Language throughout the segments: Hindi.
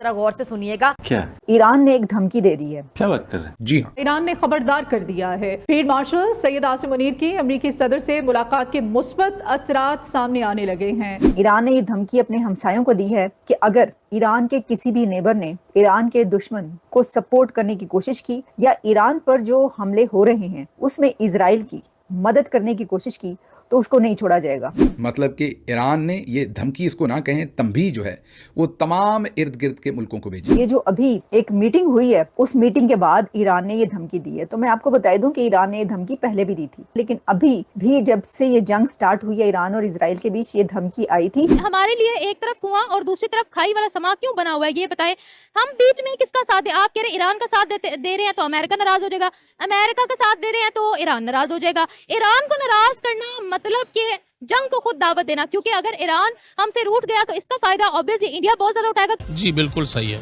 जरा गौर से सुनिएगा। क्या ईरान ने एक धमकी दे दी है। क्या बात कर रहे हैं? जी हाँ, ईरान ने खबरदार कर दिया है। फील्ड मार्शल सैयद आसिम मुनीर की अमरीकी सदर से मुलाकात के मुस्बत असरात सामने आने लगे हैं। ईरान ने ये धमकी अपने हमसायों को दी है कि अगर ईरान के किसी भी नेबर ने ईरान के दुश्मन को सपोर्ट करने की कोशिश की या ईरान पर जो हमले हो रहे हैं उसमें इजराइल की मदद करने की कोशिश की तो उसको नहीं छोड़ा जाएगा। मतलब कि ईरान ने ये धमकी, इसको ना कहें तंबीह जो है, वो तमाम इर्द गिर्द के मुल्कों को भेजी। ये जो अभी एक मीटिंग हुई है उस मीटिंग के बाद ईरान ने ये धमकी दी है। तो मैं आपको बता दूं कि ईरान ने ये धमकी पहले भी दी थी, लेकिन अभी भी जब से ये जंग स्टार्ट हुई है ईरान और इजराइल के बीच, ये धमकी आई थी। हमारे लिए एक तरफ कुआं और दूसरी तरफ खाई वाला समा क्यों बना हुआ है, ये बताएं। हम बीच में किसका साथ दे? आप कह रहे ईरान का साथ दे रहे हैं तो अमेरिका नाराज हो जाएगा, अमेरिका का साथ दे रहे हैं तो ईरान नाराज हो जाएगा। ईरान को नाराज करना मतलब कि जंग को खुद दावत देना, क्योंकि अगर ईरान हमसे रूठ गया तो इसका फायदा ऑब्वियसली इंडिया बहुत ज्यादा उठाएगा। जी बिल्कुल सही है।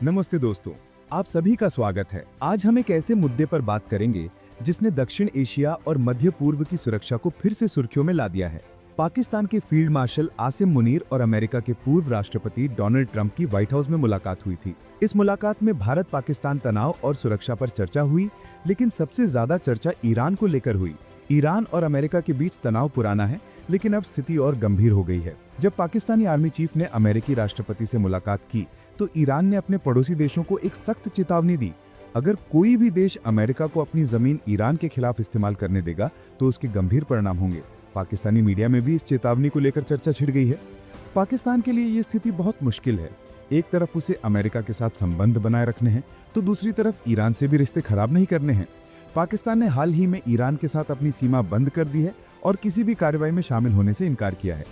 नमस्ते दोस्तों, आप सभी का स्वागत है। आज हम एक ऐसे मुद्दे पर बात करेंगे जिसने दक्षिण एशिया और मध्य पूर्व की सुरक्षा को फिर से सुर्खियों में ला दिया है। पाकिस्तान के फील्ड मार्शल आसिम मुनीर और अमेरिका के पूर्व राष्ट्रपति डोनाल्ड ट्रंप की व्हाइट हाउस में मुलाकात हुई थी। इस मुलाकात में भारत पाकिस्तान तनाव और सुरक्षा पर चर्चा हुई, लेकिन सबसे ज्यादा चर्चा ईरान को लेकर हुई। ईरान और अमेरिका के बीच तनाव पुराना है, लेकिन अब स्थिति और गंभीर हो गई है। जब पाकिस्तानी आर्मी चीफ ने अमेरिकी राष्ट्रपति से मुलाकात की तो ईरान ने अपने पड़ोसी देशों को एक सख्त चेतावनी दी। अगर कोई भी देश अमेरिका को अपनी जमीन ईरान के खिलाफ इस्तेमाल करने देगा तो उसके गंभीर परिणाम होंगे। पाकिस्तानी मीडिया में भी इस चेतावनी को लेकर चर्चा छिड़ गई है। पाकिस्तान के लिए ये स्थिति बहुत मुश्किल है। एक तरफ उसे अमेरिका के साथ संबंध बनाए रखने हैं तो दूसरी तरफ ईरान से भी रिश्ते खराब नहीं करने हैं। पाकिस्तान ने हाल ही में ईरान के साथ अपनी सीमा बंद कर दी है और किसी भी कार्रवाई में शामिल होने से इनकार किया है।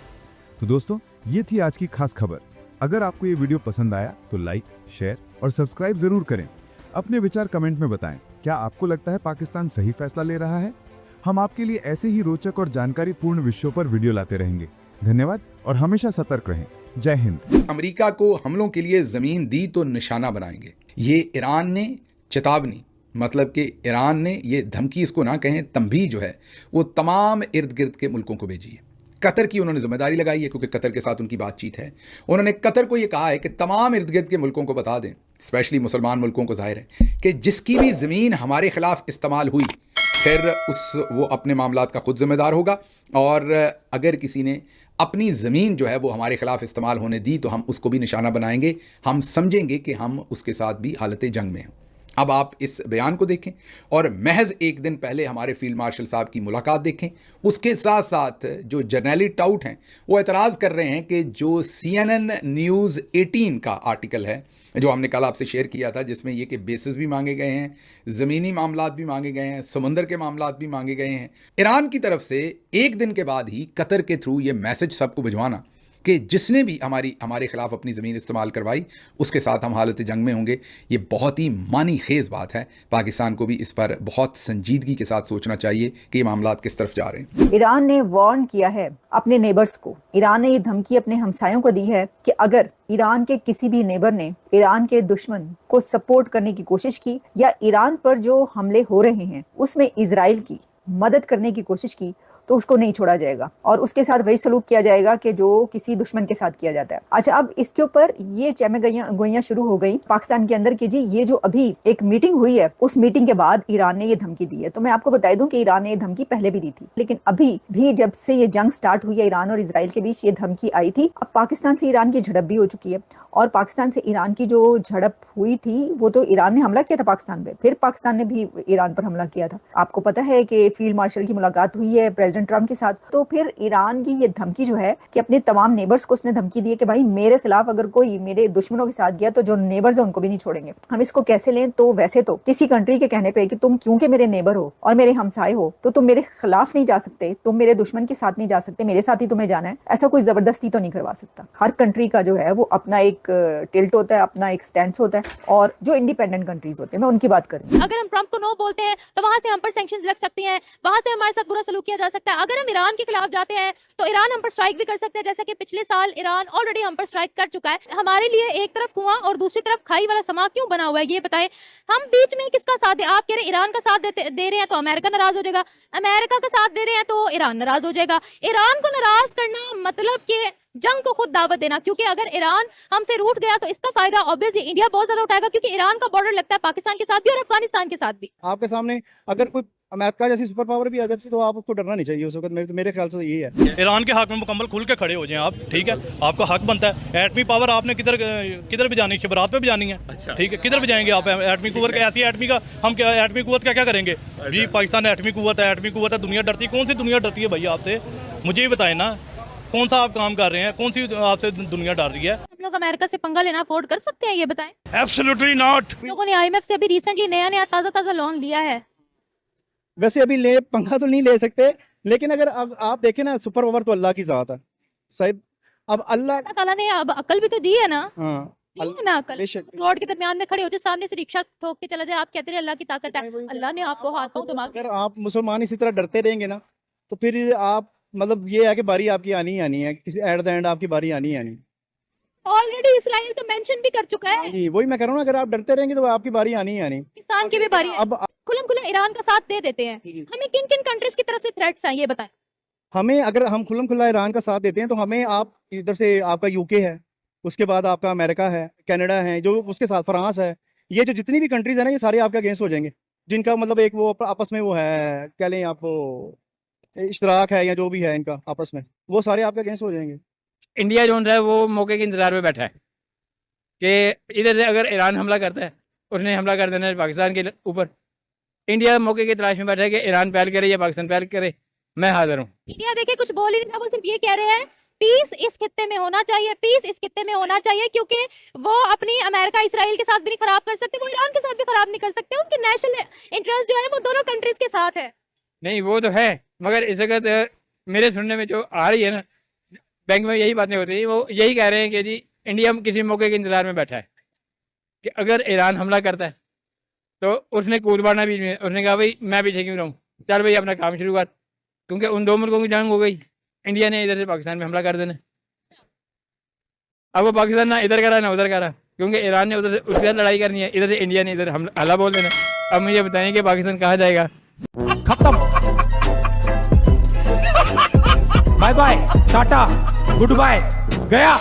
तो दोस्तों, ये थी आज की खास खबर। अगर आपको ये वीडियो पसंद आया तो लाइक, शेयर और सब्सक्राइब जरूर करें। अपने विचार कमेंट में बताएं। क्या आपको लगता है पाकिस्तान सही फैसला ले रहा है? हम आपके लिए ऐसे ही रोचक और जानकारी पूर्ण विषयों पर वीडियो लाते रहेंगे। धन्यवाद और हमेशा सतर्क रहें। जय हिंद। अमेरिका को हमलों के लिए जमीन दी तो निशाना बनाएंगे, ये ईरान ने चेतावनी, मतलब कि ईरान ने ये धमकी, इसको ना कहें तंबीह जो है, वो तमाम इर्द गिर्द के मुल्कों को भेजी है। कतर की उन्होंने जिम्मेदारी लगाई है, क्योंकि कतर के साथ उनकी बातचीत है। उन्होंने कतर को ये कहा है कि तमाम इर्द गिर्द के मुल्कों को बता दें, स्पेशली मुसलमान मुल्कों को, जाहिर है कि जिसकी भी ज़मीन हमारे खिलाफ इस्तेमाल हुई फिर वो अपने मामलात का खुद जिम्मेदार होगा। और अगर किसी ने अपनी ज़मीन जो है वो हमारे खिलाफ इस्तेमाल होने दी तो हम उसको भी निशाना बनाएंगे। हम समझेंगे कि हम उसके साथ भी हालत जंग में हैं। अब आप इस बयान को देखें और महज एक दिन पहले हमारे फील्ड मार्शल साहब की मुलाकात देखें। उसके साथ साथ जो जर्नली टाउट हैं वो एतराज़ कर रहे हैं कि जो CNN न्यूज़ 18 का आर्टिकल है जो हमने कल आपसे शेयर किया था, जिसमें ये कि बेसिस भी मांगे गए हैं, ज़मीनी मामलात भी मांगे गए हैं, समंदर के मामलात भी मांगे गए हैं, ईरान की तरफ से एक दिन के बाद ही कतर के थ्रू ये मैसेज सबको भिजवाना कि जिसने भी हमारे खिलाफ अपनी ज़मीन इस्तेमाल करवाई उसके साथ हम हालत जंग में होंगे। ये बहुत ही मानी खेज़ बात है। पाकिस्तान को भी इस पर बहुत संजीदगी के साथ सोचना चाहिए कि ये मामलात किस तरफ जा रहे हैं। ईरान ने वार्न किया है अपने नेबर्स को। ईरान ने ये धमकी अपने हमसायों को दी है कि अगर ईरान के किसी भी नेबर ने ईरान के दुश्मन को सपोर्ट करने की कोशिश की या ईरान पर जो हमले हो रहे हैं उसमें इजराइल की मदद करने की कोशिश की तो उसको नहीं छोड़ा जाएगा और उसके साथ वही सलूक किया जाएगा कि जो किसी दुश्मन के साथ किया जाता है। अच्छा, अब इसके ऊपर ये गोइयां शुरू हो गई पाकिस्तान के अंदर कि जी ये जो अभी एक मीटिंग हुई है उस मीटिंग के बाद ईरान ने ये धमकी दी है। तो मैं आपको बता दूं कि ईरान ने ये धमकी पहले भी दी थी, लेकिन अभी भी जब से ये जंग स्टार्ट हुई है ईरान और इजराइल के बीच, ये धमकी आई थी। अब पाकिस्तान से ईरान की झड़प भी हो चुकी है और पाकिस्तान से ईरान की जो झड़प हुई थी वो तो ईरान ने हमला किया था पाकिस्तान पे, फिर पाकिस्तान ने भी ईरान पर हमला किया था। आपको पता है कि फील्ड मार्शल की मुलाकात हुई है प्रेसिडेंट ट्रंप के साथ। तो फिर ईरान की ये धमकी जो है कि अपने तमाम नेबर्स को उसने धमकी दी है कि भाई मेरे खिलाफ अगर कोई मेरे दुश्मनों के साथ गया तो जो नेबर्स है उनको भी नहीं छोड़ेंगे। हम इसको कैसे लें? तो वैसे तो किसी कंट्री के कहने पे कि तुम क्योंकि मेरे नेबर हो और मेरे हमसाए हो तो तुम मेरे खिलाफ नहीं जा सकते, तुम मेरे दुश्मन के साथ नहीं जा सकते, मेरे साथ ही तुम्हें जाना है, ऐसा कोई जबरदस्ती तो नहीं करवा सकता। हर कंट्री का जो है वो अपना एक एक टिल्ट होता है, अपना एक स्टैंड होता है, और जो इंडिपेंडेंट कंट्रीज होते हैं मैं उनकी बात कर रही हूँ। अगर हम ट्रंप को नो बोलते हैं तो वहां से हम पर सैंक्शंस लग सकती हैं, वहां से हमारे साथ बुरा सलूक किया जा सकता है। अगर हम ईरान के खिलाफ जाते हैं तो ईरान हम पर स्ट्राइक भी कर सकते हैं, जैसा कि पिछले साल ईरान ऑलरेडी हम पर स्ट्राइक कर चुका है। हमारे लिए एक तरफ कुआं और दूसरी तरफ खाई वाला समा क्यों बना हुआ है, ये बताएं। हम बीच में किसका साथ दे? आप कह रहे हैं ईरान का साथ दे रहे हैं तो अमेरिका नाराज हो जाएगा, अमेरिका का साथ दे रहे हैं तो ईरान नाराज हो जाएगा। ईरान को नाराज करना मतलब कि जंग को खुद दावत देना, क्योंकि अगर ईरान हमसे रूठ गया तो इसका फायदा ऑब्वियसली इंडिया बहुत ज्यादा उठाएगा, क्योंकि ईरान का बॉर्डर लगता है पाकिस्तान के साथ भी और अफगानिस्तान के साथ भी। आपके सामने अगर कोई अमेरिका जैसी सुपर पावर भी आ जाती तो आप उसको डरना नहीं चाहिए उस वक्त। मेरे ख्याल से यही है। ईरान के हक में मुकम्मल खुल के खड़े हो जाएं आप, ठीक है, आपका हक बनता है। एटमी पावर आपने किधर बजानी है? शिवरात पे बजानी है, अच्छा ठीक है, किधर बजाएंगे आप एटमी कुव्वत? ऐसी एटमी का हम क्या एटमी कुव्वत क्या करेंगे जी? पाकिस्तान एटमी कुव्वत है, एटमी कुव्वत है, दुनिया डरती है। कौन सी दुनिया डरती है भैया आपसे? मुझे ही बताएं ना, कौन सा आप काम कर रहे हैं? कौन सी आपसे दुनिया डर रही है? हम लोग अमेरिका से पंगा लेना अफोर्ड कर सकते हैं, ये बताएं। Absolutely not. लोगों ने IMF से अभी रिसेंटली नया ताजा लोन लिया है। वैसे अभी पंखा तो नहीं ले सकते, लेकिन अगर अब आप देखें ना, सुपर पावर तो अल्लाह की जात है साहिब। अब अल्लाह ताला ने अब अकल भी तो दी है ना, हाँ दी है ना अकल। बेशक। रोड के दरमियान में खड़े हो जाए, सामने से रिक्शा ठोक के चला जाए, आप कहते हैं अल्लाह की ताकत है। अल्लाह ने आपको हाथ पांव दिमाग अगर आप मुसलमान इसी तरह डरते रहेंगे ना तो फिर आप मतलब ये है कि बारी आपकी आनी ही आनी है, किसी एट द एंड आपकी बारी आनी ही आनी। ऑलरेडी इसराइल तो मेंशन भी कर चुका है, जी वही मैं कह रहा हूँ, अगर आप डरते रहेंगे तो आपकी बारी आनी ही आनी। पाकिस्तान की भी बारी है। अब खुलम ईरान का साथ दे देते हैं, हमें किन किन कंट्रीज की तरफ से थ्रेट्स हैं ये बताएं। हमें अगर हम खुल्लम खुल्ला ईरान का साथ देते हैं तो हमें आप इधर से आपका यूके है, उसके बाद आपका अमेरिका है, कनाडा है, जो उसके साथ फ्रांस है, ये जो जितनी भी कंट्रीज है ना, ये सारे आपके अगेंस्ट हो जाएंगे, जिनका मतलब एक वो आपस में वो है, कह लें आप वो इश्तराक है या जो भी है इनका आपस में, वो सारे आपके अगेंस्ट हो जाएंगे। इंडिया जो है वो मौके के इंतजार में बैठा है कि इधर से अगर ईरान हमला करता है उसने हमला कर देना है पाकिस्तान के ऊपर। इंडिया मौके की तलाश में बैठा है कि ईरान पहल करे या पाकिस्तान पहल करे। मैं हाजिर हूँ। इंडिया देखिए कुछ बोल ही नहीं था, वो सिर्फ ये कह रहे हैं पीस इस खित्ते में होना चाहिए, पीस इस खित्ते में होना चाहिए, क्योंकि वो अपनी अमेरिका इसराइल के साथ भी नहीं खराब कर सकते, वो ईरान के साथ भी खराब नहीं कर सकते। उनके नेशनल इंटरेस्ट जो है वो दोनों कंट्रीज के साथ है। नहीं वो तो है, मगर इस वक्त मेरे सुनने में जो आ रही है ना, बैंक में यही बातें होती हैं, वो यही कह रहे हैं कि जी इंडिया किसी मौके के इंतजार में बैठा है कि अगर ईरान हमला करता है तो उसने कूद मारना बीच में। उसने कहा भाई मैं पीछे क्यों रहूँ, चल भाई अपना काम शुरू कर, क्योंकि उन दो मुल्कों की जंग हो गई। इंडिया ने इधर से पाकिस्तान में हमला कर देना, अब वो पाकिस्तान ना इधर करा ना उधर करा, क्योंकि ईरान ने उधर से उसके साथ लड़ाई करनी है, इधर से इंडिया ने इधर हमला बोल देना। अब मुझे बताएं कि पाकिस्तान कहाँ जाएगा? खत्म, bye bye, tata, good bye, गया।